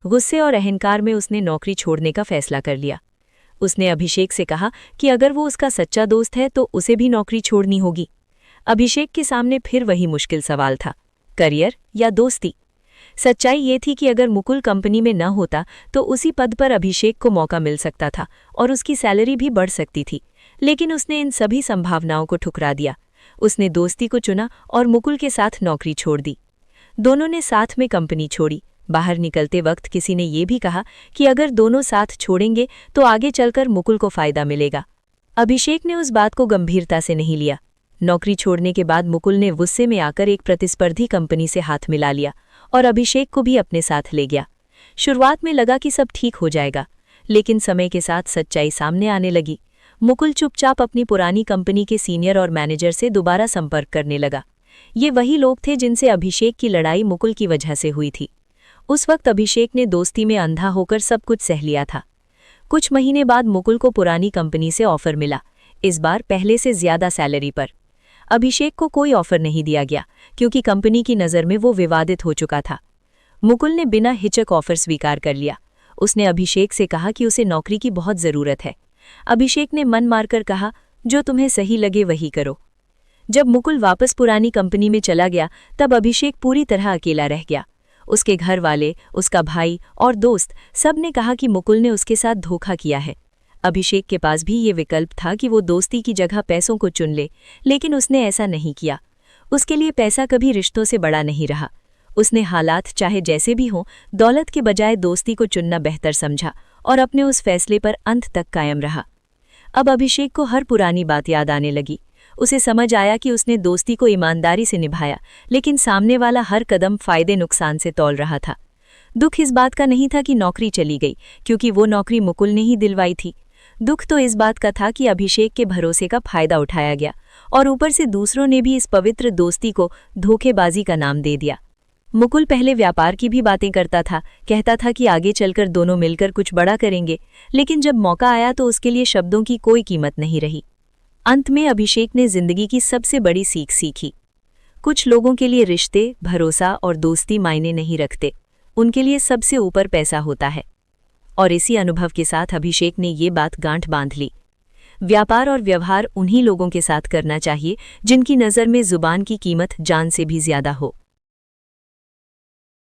गुस्से और अहंकार में उसने नौकरी छोड़ने का फैसला कर लिया। उसने अभिषेक से कहा कि अगर वो उसका सच्चा दोस्त है तो उसे भी नौकरी छोड़नी होगी। अभिषेक के सामने फिर वही मुश्किल सवाल था, करियर या दोस्ती। सच्चाई ये थी कि अगर मुकुल कंपनी में न होता तो उसी पद पर अभिषेक को मौका मिल सकता था और उसकी सैलरी भी बढ़ सकती थी, लेकिन उसने इन सभी संभावनाओं को ठुकरा दिया। उसने दोस्ती को चुना और मुकुल के साथ नौकरी छोड़ दी। दोनों ने साथ में कंपनी छोड़ी। बाहर निकलते वक्त किसी ने ये भी कहा कि अगर दोनों साथ छोड़ेंगे तो आगे चलकर मुकुल को फायदा मिलेगा। अभिषेक ने उस बात को गंभीरता से नहीं लिया। नौकरी छोड़ने के बाद मुकुल ने गुस्से में आकर एक प्रतिस्पर्धी कंपनी से हाथ मिला लिया और अभिषेक को भी अपने साथ ले गया। शुरुआत में लगा कि सब ठीक हो जाएगा, लेकिन समय के साथ सच्चाई सामने आने लगी। मुकुल चुपचाप अपनी पुरानी कंपनी के सीनियर और मैनेजर से दोबारा संपर्क करने लगा। ये वही लोग थे जिनसे अभिषेक की लड़ाई मुकुल की वजह से हुई थी। उस वक्त अभिषेक ने दोस्ती में अंधा होकर सब कुछ सह लिया था। कुछ महीने बाद मुकुल को पुरानी कंपनी से ऑफर मिला, इस बार पहले से ज्यादा सैलरी पर। अभिषेक को कोई ऑफर नहीं दिया गया क्योंकि कंपनी की नज़र में वो विवादित हो चुका था। मुकुल ने बिना हिचक ऑफर स्वीकार कर लिया। उसने अभिषेक से कहा कि उसे नौकरी की बहुत ज़रूरत है। अभिषेक ने मन मारकर कहा, जो तुम्हें सही लगे वही करो। जब मुकुल वापस पुरानी कंपनी में चला गया तब अभिषेक पूरी तरह अकेला रह गया। उसके घर वाले, उसका भाई और दोस्त सब ने कहा कि मुकुल ने उसके साथ धोखा किया है। अभिषेक के पास भी ये विकल्प था कि वो दोस्ती की जगह पैसों को चुन ले, लेकिन उसने ऐसा नहीं किया। उसके लिए पैसा कभी रिश्तों से बड़ा नहीं रहा। उसने हालात चाहे जैसे भी हों, दौलत के बजाय दोस्ती को चुनना बेहतर समझा और अपने उस फैसले पर अंत तक कायम रहा। अब अभिषेक को हर पुरानी बात याद आने लगी। उसे समझ आया कि उसने दोस्ती को ईमानदारी से निभाया, लेकिन सामने वाला हर कदम फायदे नुकसान से तौल रहा था। दुख इस बात का नहीं था कि नौकरी चली गई, क्योंकि वो नौकरी मुकुल ने ही दिलवाई थी। दुख तो इस बात का था कि अभिषेक के भरोसे का फायदा उठाया गया और ऊपर से दूसरों ने भी इस पवित्र दोस्ती को धोखेबाजी का नाम दे दिया। मुकुल पहले व्यापार की भी बातें करता था, कहता था कि आगे चलकर दोनों मिलकर कुछ बड़ा करेंगे, लेकिन जब मौका आया तो उसके लिए शब्दों की कोई कीमत नहीं रही। अंत में अभिषेक ने जिंदगी की सबसे बड़ी सीख सीखी। कुछ लोगों के लिए रिश्ते, भरोसा और दोस्ती मायने नहीं रखते, उनके लिए सबसे ऊपर पैसा होता है। और इसी अनुभव के साथ अभिषेक ने ये बात गांठ बांध ली। व्यापार और व्यवहार उन्हीं लोगों के साथ करना चाहिए जिनकी नज़र में जुबान की कीमत जान से भी ज्यादा हो।